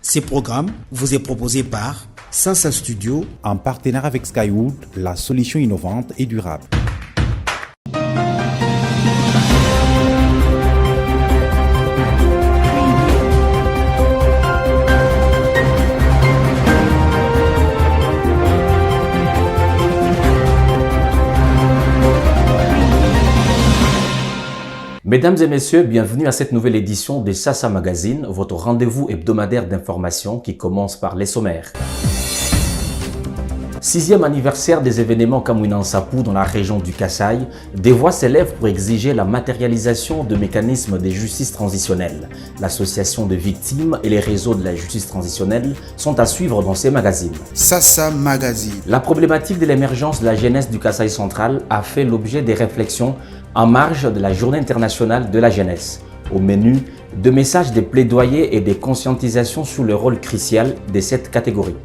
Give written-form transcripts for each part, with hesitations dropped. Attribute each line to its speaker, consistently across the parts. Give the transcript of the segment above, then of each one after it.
Speaker 1: Ce programme vous est proposé par Sansa Studio
Speaker 2: en partenariat avec Skywood, la solution innovante et durable.
Speaker 3: Mesdames et messieurs, bienvenue à cette nouvelle édition de Sasa Magazine, votre rendez-vous hebdomadaire d'information qui commence par les sommaires. 6e anniversaire des événements Kamwina Nsapu dans la région du Kasaï, des voix s'élèvent pour exiger la matérialisation de mécanismes de justice transitionnelle. L'association de victimes et les réseaux de la justice transitionnelle sont à suivre dans ces magazines.
Speaker 1: Sasa Magazine.
Speaker 3: La problématique de l'émergence de la jeunesse du Kasaï central a fait l'objet des réflexions en marge de la Journée internationale de la jeunesse. Au menu, de messages de plaidoyer et des conscientisations sur le rôle crucial de cette catégorie.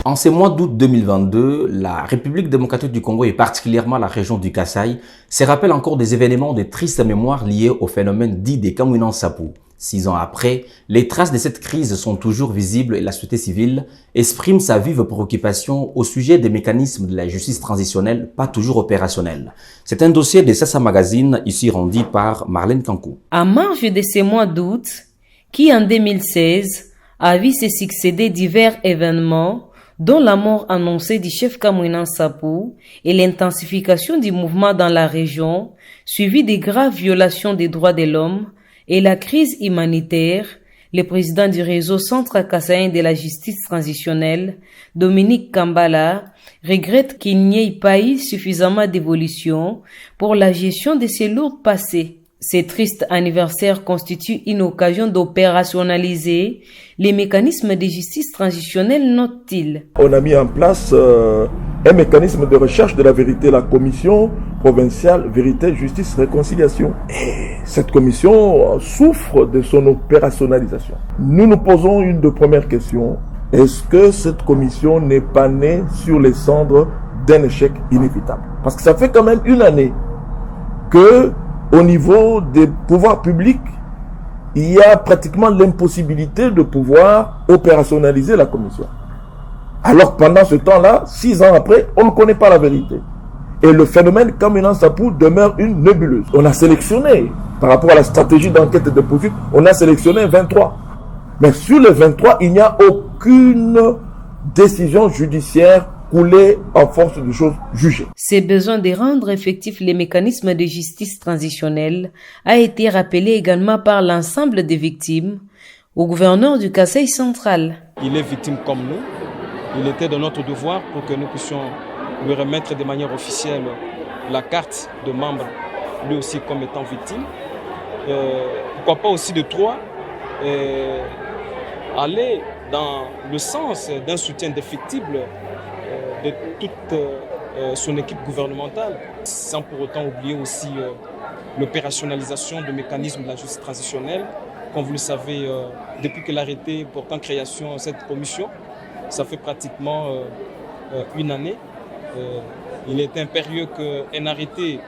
Speaker 3: En ces mois d'août 2022, la République démocratique du Congo et particulièrement la région du Kasaï se rappellent encore des événements de triste mémoire liés au phénomène dit des Kamwina Nsapu. 6 ans après, les traces de cette crise sont toujours visibles et la société civile exprime sa vive préoccupation au sujet des mécanismes de la justice transitionnelle pas toujours opérationnels. C'est un dossier de Sasa Magazine, ici rendu par Marlène Kankou.
Speaker 4: À marge de ces mois d'août, qui en 2016 a vu se succéder divers événements, dont la mort annoncée du chef Kamwina Nsapu et l'intensification du mouvement dans la région, suivi de graves violations des droits de l'homme, et la crise humanitaire, le président du réseau centre-kassaïen de la justice transitionnelle, Dominique Kambala, regrette qu'il n'y ait pas eu suffisamment d'évolution pour la gestion de ces lourds passés. Ce triste anniversaire constitue une occasion d'opérationnaliser les mécanismes de justice transitionnelle, note-t-il.
Speaker 5: On a mis en place un mécanisme de recherche de la vérité, la commission provinciale Vérité, Justice, Réconciliation. Et cette commission souffre de son opérationnalisation. Nous nous posons une de premières questions. Est-ce que cette commission n'est pas née sur les cendres d'un échec inévitable? Parce que ça fait quand même une année que, au niveau des pouvoirs publics, il y a pratiquement l'impossibilité de pouvoir opérationnaliser la commission. Alors pendant ce temps-là, 6 ans après, on ne connaît pas la vérité. Et le phénomène Kamwina Nsapu demeure une nébuleuse. On a sélectionné, par rapport à la stratégie d'enquête et de poursuite, on a sélectionné 23. Mais sur les 23, il n'y a aucune décision judiciaire coulée en force de choses jugées.
Speaker 4: Ce besoin de rendre effectifs les mécanismes de justice transitionnelle a été rappelé également par l'ensemble des victimes au gouverneur du Kasaï central.
Speaker 6: Il est victime comme nous. Il était de notre devoir pour que nous puissions lui remettre de manière officielle la carte de membre, lui aussi comme étant victime. Pourquoi pas aussi de toi aller dans le sens d'un soutien indéfectible de toute son équipe gouvernementale, sans pour autant oublier aussi l'opérationnalisation de mécanismes de la justice transitionnelle. Comme vous le savez, depuis que l'arrêté portant création de cette commission, ça fait pratiquement une année. Il est impérieux qu'un arrêté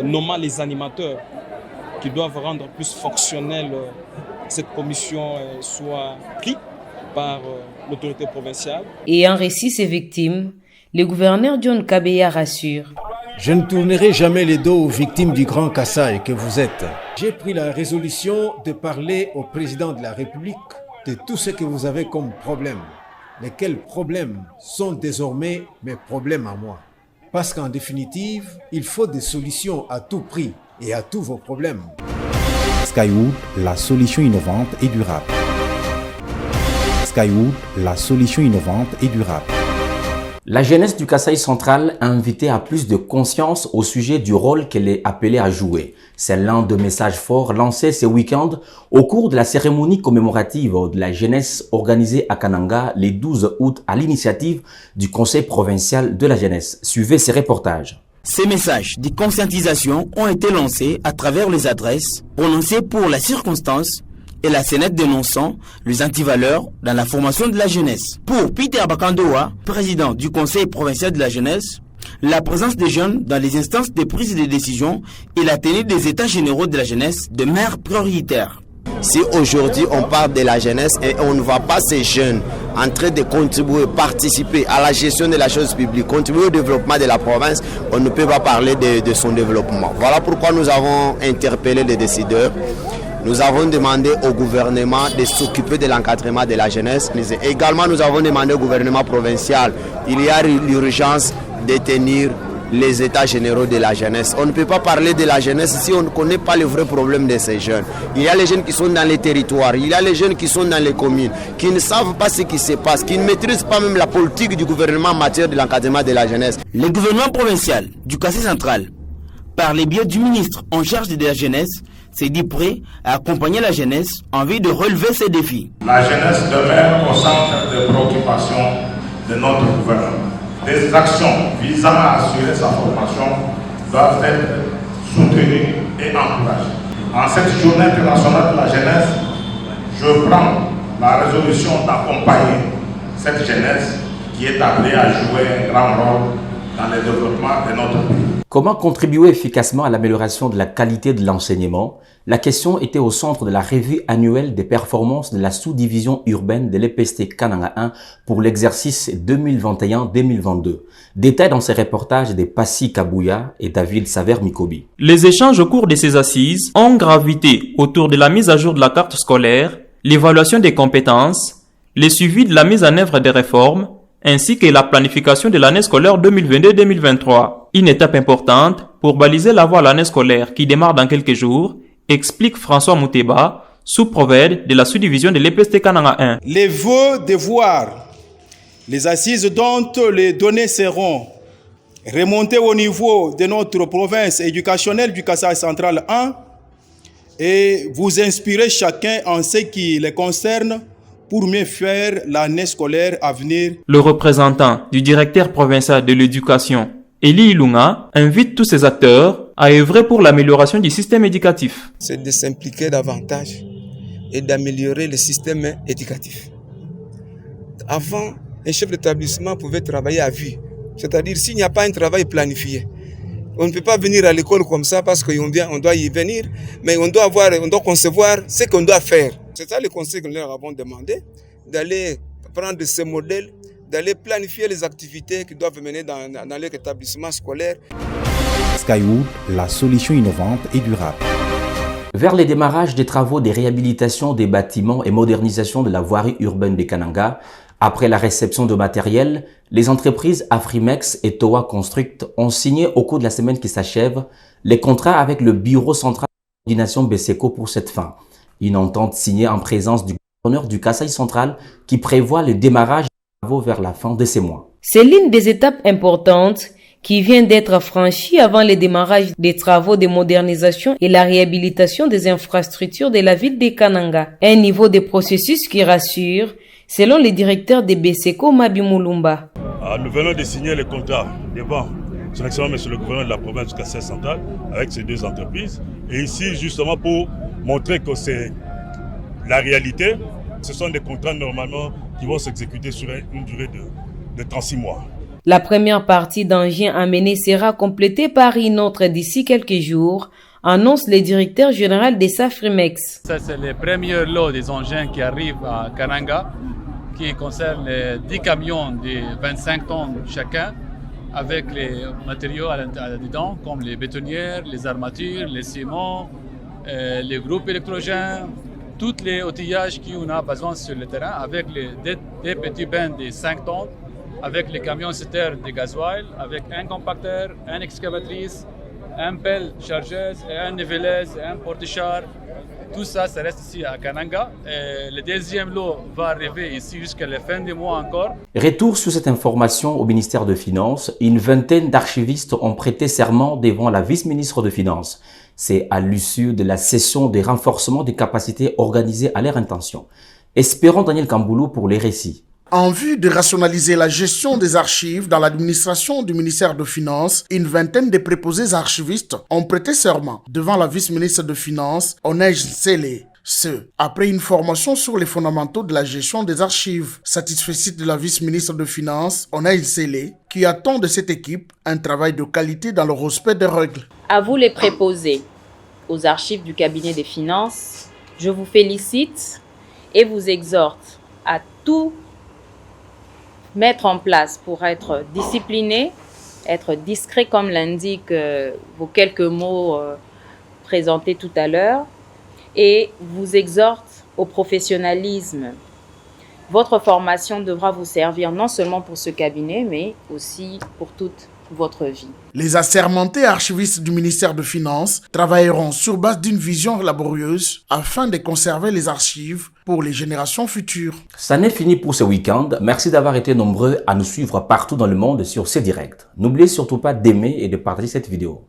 Speaker 6: nommant les animateurs qui doivent rendre plus fonctionnelle cette commission soit pris par l'autorité provinciale.
Speaker 4: Et en récit ses victimes, le gouverneur John Kabeya rassure.
Speaker 7: Je ne tournerai jamais les dos aux victimes du Grand Kasaï que vous êtes. J'ai pris la résolution de parler au président de la République de tout ce que vous avez comme problème. Lesquels problèmes sont désormais mes problèmes à moi. Parce qu'en définitive, il faut des solutions à tout prix et à tous vos problèmes.
Speaker 2: Skywood, la solution innovante et durable. Skywood, la solution innovante et durable.
Speaker 3: La jeunesse du Kasaï central a invité à plus de conscience au sujet du rôle qu'elle est appelée à jouer. C'est l'un des messages forts lancés ce week-end au cours de la cérémonie commémorative de la jeunesse organisée à Kananga le 12 août à l'initiative du Conseil provincial de la jeunesse. Suivez ces reportages.
Speaker 8: Ces messages de conscientisation ont été lancés à travers les adresses prononcées pour la circonstance et la Sénat dénonçant les antivaleurs dans la formation de la jeunesse. Pour Peter Bakandoa, président du Conseil provincial de la jeunesse, la présence des jeunes dans les instances de prise de décision et la tenue des états généraux de la jeunesse demeurent prioritaires.
Speaker 9: Si aujourd'hui on parle de la jeunesse et on ne voit pas ces jeunes en train de contribuer, participer à la gestion de la chose publique, contribuer au développement de la province, on ne peut pas parler de son développement. Voilà pourquoi nous avons interpellé les décideurs. Nous avons demandé au gouvernement de s'occuper de l'encadrement de la jeunesse. Également, nous avons demandé au gouvernement provincial, il y a l'urgence de tenir les états généraux de la jeunesse. On ne peut pas parler de la jeunesse si on ne connaît pas le vrai problème de ces jeunes. Il y a les jeunes qui sont dans les territoires, il y a les jeunes qui sont dans les communes, qui ne savent pas ce qui se passe, qui ne maîtrisent pas même la politique du gouvernement en matière de l'encadrement de la jeunesse.
Speaker 8: Le gouvernement provincial du Kassai central, par le biais du ministre en charge de la jeunesse, s'est dit prêt à accompagner la jeunesse en vue de relever ces défis.
Speaker 10: La jeunesse demeure au centre des préoccupations de notre gouvernement. Des actions visant à assurer sa formation doivent être soutenues et encouragées. En cette journée internationale de la jeunesse, je prends la résolution d'accompagner cette jeunesse qui est appelée à jouer un grand rôle dans le développement de notre pays.
Speaker 3: Comment contribuer efficacement à l'amélioration de la qualité de l'enseignement? La question était au centre de la revue annuelle des performances de la sous-division urbaine de l'EPST Kananga 1 pour l'exercice 2021-2022. Détail dans ces reportages de Passy Kabouya et David Saver-Mikobi.
Speaker 11: Les échanges au cours de ces assises ont gravité autour de la mise à jour de la carte scolaire, l'évaluation des compétences, le suivi de la mise en œuvre des réformes, ainsi que la planification de l'année scolaire 2022-2023. Une étape importante pour baliser la voie à l'année scolaire qui démarre dans quelques jours, explique François Mouteba, sous-prophète de la sous-division de l'EPST Kananga 1.
Speaker 12: Les vœux de voir les assises dont les données seront remontées au niveau de notre province éducationnelle du Kassai central 1 et vous inspirer chacun en ce qui les concerne pour mieux faire l'année scolaire à venir.
Speaker 11: Le représentant du directeur provincial de l'éducation, Eli Ilunga, invite tous ces acteurs à œuvrer pour l'amélioration du système éducatif.
Speaker 13: C'est de s'impliquer davantage et d'améliorer le système éducatif. Avant, un chef d'établissement pouvait travailler à vue, c'est-à-dire s'il n'y a pas un travail planifié. On ne peut pas venir à l'école comme ça parce qu'on doit y venir, mais on doit concevoir ce qu'on doit faire. C'est ça le conseil que nous leur avons demandé, d'aller prendre ces modèles, d'aller planifier les activités qu'ils doivent mener dans leur établissement scolaire.
Speaker 2: Skywood, la solution innovante et durable.
Speaker 3: Vers les démarrages des travaux de réhabilitation des bâtiments et modernisation de la voirie urbaine de Kananga, après la réception de matériel, les entreprises Afrimex et Toa Construct ont signé au cours de la semaine qui s'achève les contrats avec le Bureau central de coordination BESECO pour cette fin. Une entente signée en présence du gouverneur du Kassai central qui prévoit le démarrage des travaux vers la fin de ces mois.
Speaker 4: C'est l'une des étapes importantes qui vient d'être franchie avant le démarrage des travaux de modernisation et la réhabilitation des infrastructures de la ville de Kananga. Un niveau de processus qui rassure, selon le directeur de BESECO, Mabi Moulumba.
Speaker 14: Nous venons de signer le contrat devant son excellence monsieur le gouverneur de la province du Kassai central avec ces deux entreprises. Et ici, justement, pour montrer que c'est la réalité, ce sont des contrats normalement qui vont s'exécuter sur une durée de 36 mois.
Speaker 4: La première partie d'engins amenés sera complétée par une autre d'ici quelques jours, annonce le directeur général des Afrimex.
Speaker 15: Ça, c'est le premier lot des engins qui arrivent à Kananga, qui concerne les 10 camions de 25 tonnes chacun, avec les matériaux dedans, comme les bétonnières, les armatures, les ciments, les groupes électrogènes, tous les outillages qu'on a besoin sur le terrain, avec des petits bains de 5 tonnes, avec les camions citernes de gasoil, avec un compacteur, une excavatrice, un pelle chargeuse, un niveleuse, un porte-char. Tout ça, ça reste ici à Kananga. Et le deuxième lot va arriver ici jusqu'à la fin du mois encore.
Speaker 3: Retour sur cette information au ministère de Finances. Une vingtaine d'archivistes ont prêté serment devant la vice-ministre de Finances. C'est à l'issue de la session des renforcements des capacités organisée à leur intention. Espérons Daniel Kamboulou pour les récits.
Speaker 16: En vue de rationaliser la gestion des archives dans l'administration du ministère de Finances, une vingtaine de préposés archivistes ont prêté serment devant la vice-ministre de Finances, Onej Sele. Ce, après une formation sur les fondamentaux de la gestion des archives. Satisfait de la vice-ministre de Finances, Onej Sele, qui attend de cette équipe un travail de qualité dans le respect des règles.
Speaker 17: À vous les préposés, aux archives du cabinet des finances, Je vous félicite et vous exhorte à tout mettre en place pour être discipliné, être discret comme l'indiquent vos quelques mots présentés tout à l'heure, et vous exhorte au professionnalisme. Votre formation devra vous servir non seulement pour ce cabinet, mais aussi pour toute votre vie.
Speaker 16: Les assermentés archivistes du ministère de Finances travailleront sur base d'une vision laborieuse afin de conserver les archives pour les générations futures.
Speaker 3: Ça n'est fini pour ce week-end. Merci d'avoir été nombreux à nous suivre partout dans le monde sur Ce Direct. N'oubliez surtout pas d'aimer et de partager cette vidéo.